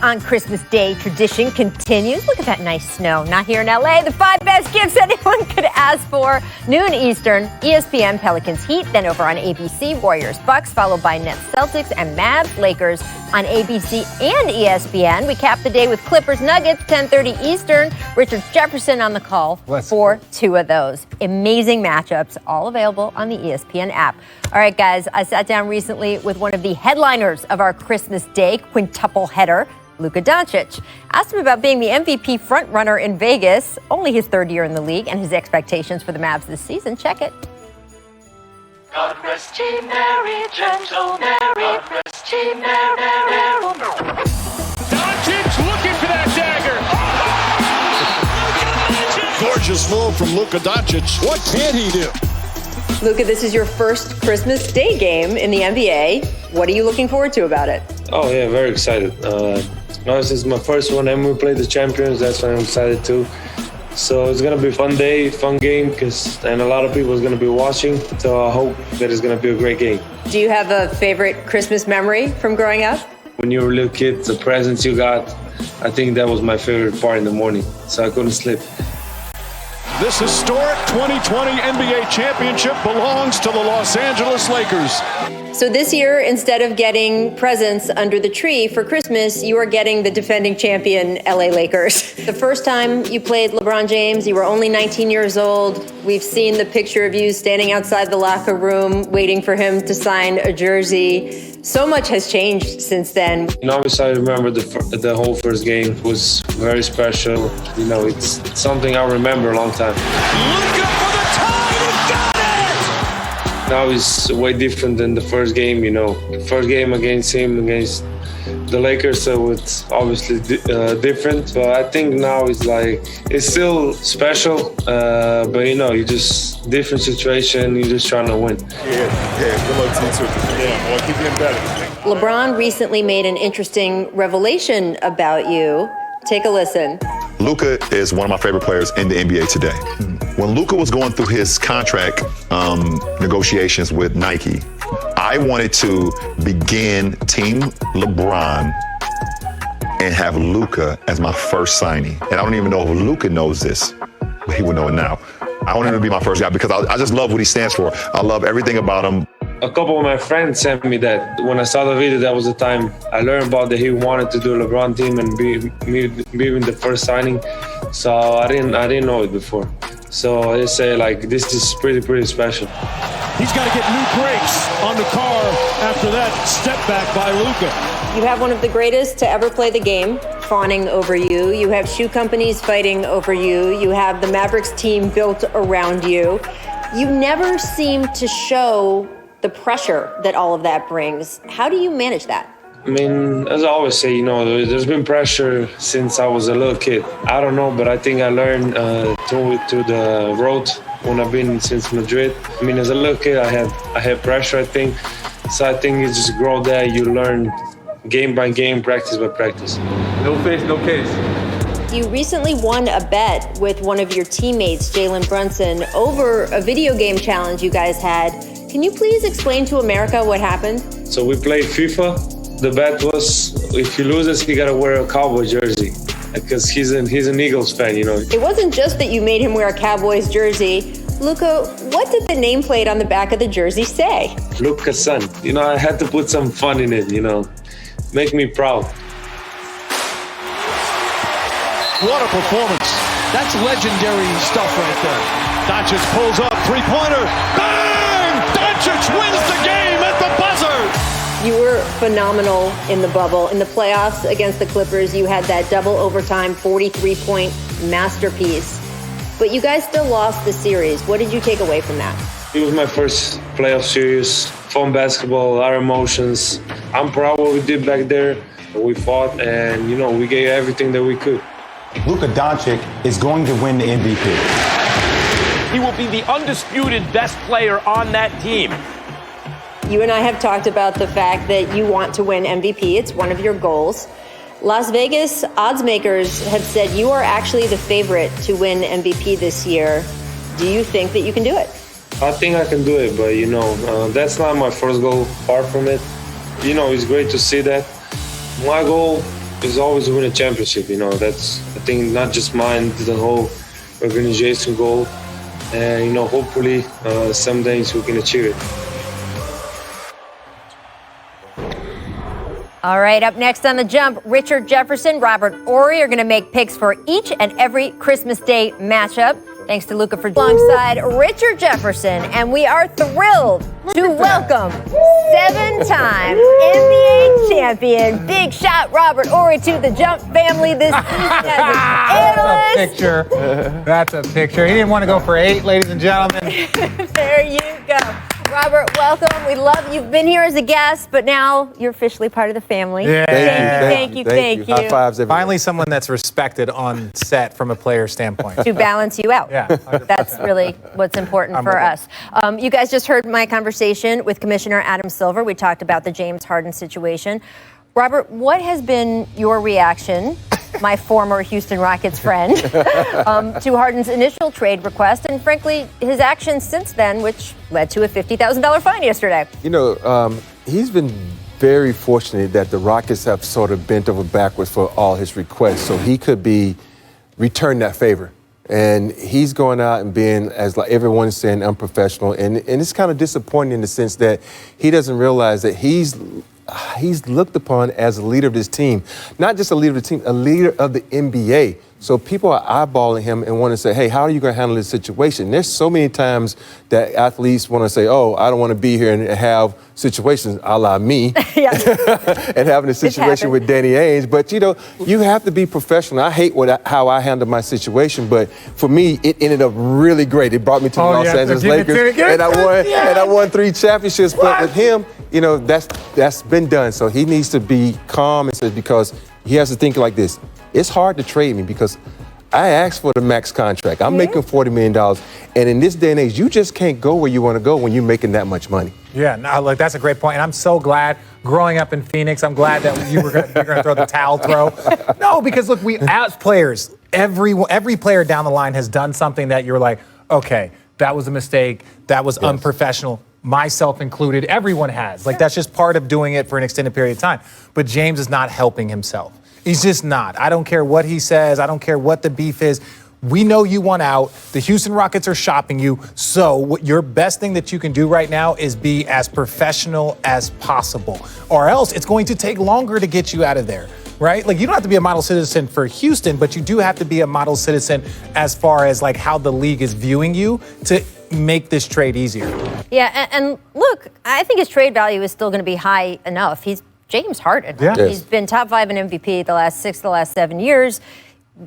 on Christmas Day tradition continues. Look at that nice snow. Not here in LA. The 5 best gifts anyone could ask for. Noon Eastern, ESPN Pelicans Heat. Then over on ABC, Warriors Bucks, followed by Nets Celtics and Mavs Lakers on ABC and ESPN. We cap the day with Clippers Nuggets, 10:30 Eastern. Richard Jefferson on the call for 2 of those. Amazing matchups, all available on the ESPN app. All right, guys, I sat down recently with one of the headliners of our Christmas Day quintuple header, Luka Doncic. Asked him about being the MVP frontrunner in Vegas, only his 3rd year in the league, and his expectations for the Mavs this season. Check it. God rest ye merry gentlemen. God rest ye merry. Doncic looking for that dagger. Gorgeous move from Luka Doncic. What can he do? Luka, this is your first Christmas Day game in the NBA. What are you looking forward to about it? Oh, yeah, very excited. This is my first one, and we play the champions. That's why I'm excited too. So it's going to be a fun day, fun game, and a lot of people are going to be watching. So I hope that it's going to be a great game. Do you have a favorite Christmas memory from growing up? When you were a little kid, the presents you got, I think that was my favorite part in the morning. So I couldn't sleep. This historic 2020 NBA championship belongs to the Los Angeles Lakers. So this year, instead of getting presents under the tree for Christmas, you are getting the defending champion LA Lakers. The first time you played LeBron James, you were only 19 years old. We've seen the picture of you standing outside the locker room waiting for him to sign a jersey. So much has changed since then. Obviously, I remember the whole first game was very special. It's something I remember a long time. Looking for the tie, he got it! Now it's way different than the first game, The first game against the Lakers, so it's obviously different. But I think now it's still special, but you just different situation. You're just trying to win. Yeah, good luck to you too. Yeah, well, keep getting better. LeBron recently made an interesting revelation about you. Take a listen. Luka is one of my favorite players in the NBA today. When Luka was going through his contract negotiations with Nike, I wanted to begin Team LeBron and have Luka as my first signing. And I don't even know if Luka knows this, but he will know it now. I want him to be my first guy because I just love what he stands for. I love everything about him. A couple of my friends sent me that. When I saw the video, that was the time I learned about that he wanted to do a LeBron team and be the first signing. So I didn't know it before. So they say this is pretty special. He's got to get new brakes on the car after that step back by Luka. You have one of the greatest to ever play the game fawning over you. You have shoe companies fighting over you. You have the Mavericks team built around you. You never seem to show the pressure that all of that brings. How do you manage that? I mean, as I always say, there's been pressure since I was a little kid. I don't know, but I think I learned through the road when I've been since Madrid. I mean, as a little kid, I had pressure, I think. So I think you just grow there. You learn game by game, practice by practice. No face, no case. You recently won a bet with one of your teammates, Jalen Brunson, over a video game challenge you guys had. Can you please explain to America what happened? So we played FIFA. The bet was if he loses, he gotta wear a Cowboy jersey because he's an Eagles fan, It wasn't just that you made him wear a Cowboys jersey. Luka, what did the nameplate on the back of the jersey say? Luka's son. I had to put some fun in it, make me proud. What a performance. That's legendary stuff right there. Doncic pulls up, three-pointer. Bang! Doncic wins the game at the buzzer! You were phenomenal in the bubble. In the playoffs against the Clippers, you had that double overtime 43-point masterpiece. But you guys still lost the series. What did you take away from that? It was my first playoff series. Fun basketball, a lot of emotions. I'm proud of what we did back there. We fought and, we gave everything that we could. Luka Doncic is going to win the MVP. He will be the undisputed best player on that team. You and I have talked about the fact that you want to win MVP. It's one of your goals. Las Vegas odds makers have said you are actually the favorite to win MVP this year. Do you think that you can do it? I think I can do it, but that's not my first goal. Far from it. It's great to see that. My goal is always to win a championship. You know, that's, I think, not just mine, the whole organization goal. And, you know, hopefully some days we can achieve it. All right, up next on The Jump, Richard Jefferson, Robert Horry are going to make picks for each and every Christmas Day matchup. Thanks to Luka for alongside Richard Jefferson, and we are thrilled to welcome 7-time NBA champion, big shot Robert Horry to the Jump family this season as an analyst. That's a picture. He didn't want to go for 8, ladies and gentlemen. There you go. Robert, welcome. We love you've been here as a guest, but now you're officially part of the family. Yeah. Thank you. High fives, everybody. Finally, someone that's respected on set from a player standpoint. To balance you out. Yeah, 100%. That's really what's important for us. You guys just heard my conversation with Commissioner Adam Silver. We talked about the James Harden situation. Robert, what has been your reaction, my former Houston Rockets friend, to Harden's initial trade request and, frankly, his actions since then, which led to a $50,000 fine yesterday? You know, he's been very fortunate that the Rockets have sort of bent over backwards for all his requests, so he could be returned that favor. And he's going out and being, as like everyone's saying, unprofessional. And it's kind of disappointing in the sense that he doesn't realize that he's looked upon as a leader of this team. Not just a leader of the team, a leader of the NBA. So people are eyeballing him and want to say, hey, how are you going to handle this situation? There's so many times that athletes want to say, oh, I don't want to be here and have situations a la me and having a situation with Danny Ainge. But, you know, you have to be professional. I hate how I handle my situation, but for me, it ended up really great. It brought me to the Los Angeles Lakers, and I won 3 championships. But with him, you know, that's been done. So he needs to be calm and say, because he has to think like this. It's hard to trade me because I asked for the max contract. I'm making $40 million. And in this day and age, you just can't go where you want to go when you're making that much money. Yeah, no, look, that's a great point. And I'm so glad growing up in Phoenix, I'm glad that you're going to throw the towel throw. No, because look, we as players, every player down the line has done something that you're like, okay, that was a mistake. That was unprofessional. Myself included, everyone has. Like, that's just part of doing it for an extended period of time. But James is not helping himself. He's just not. I don't care what he says. I don't care what the beef is. We know you want out. The Houston Rockets are shopping you. So your best thing that you can do right now is be as professional as possible. Or else it's going to take longer to get you out of there, right? Like, you don't have to be a model citizen for Houston, but you do have to be a model citizen as far as, like, how the league is viewing you to make this trade easier. Yeah, and look, I think his trade value is still going to be high enough. He's James Harden. Yeah. He's been top 5 in MVP the last 7 years.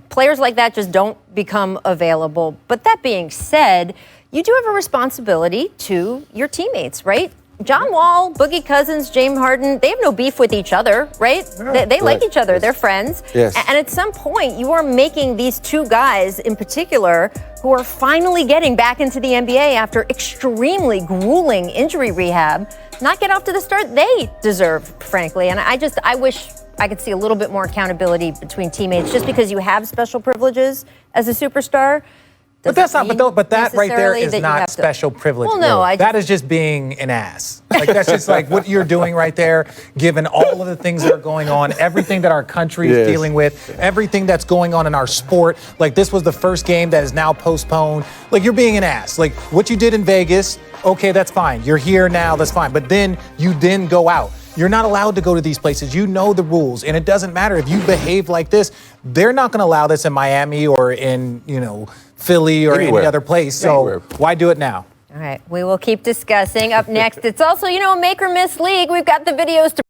Players like that just don't become available. But that being said, you do have a responsibility to your teammates, right? John Wall, Boogie Cousins, James Harden, they have no beef with each other, right? They like each other. They're friends. Yes. And at some point, you are making these 2 guys in particular who are finally getting back into the NBA after extremely grueling injury rehab not get off to the start they deserve, frankly. And I wish I could see a little bit more accountability between teammates. Just because you have special privileges as a superstar, but that's not. But that right there is not special privilege. Well, no, that is just being an ass. Like, that's just like what you're doing right there. Given all of the things that are going on, everything that our country is dealing with, everything that's going on in our sport. Like, this was the first game that is now postponed. Like, you're being an ass. Like, what you did in Vegas. Okay, that's fine. You're here now. That's fine. But then you go out. You're not allowed to go to these places. You know the rules. And it doesn't matter if you behave like this. They're not going to allow this in Miami or in, Philly or any other place. So why do it now? All right. We will keep discussing. Up next, it's also, a make or miss league. We've got the videos to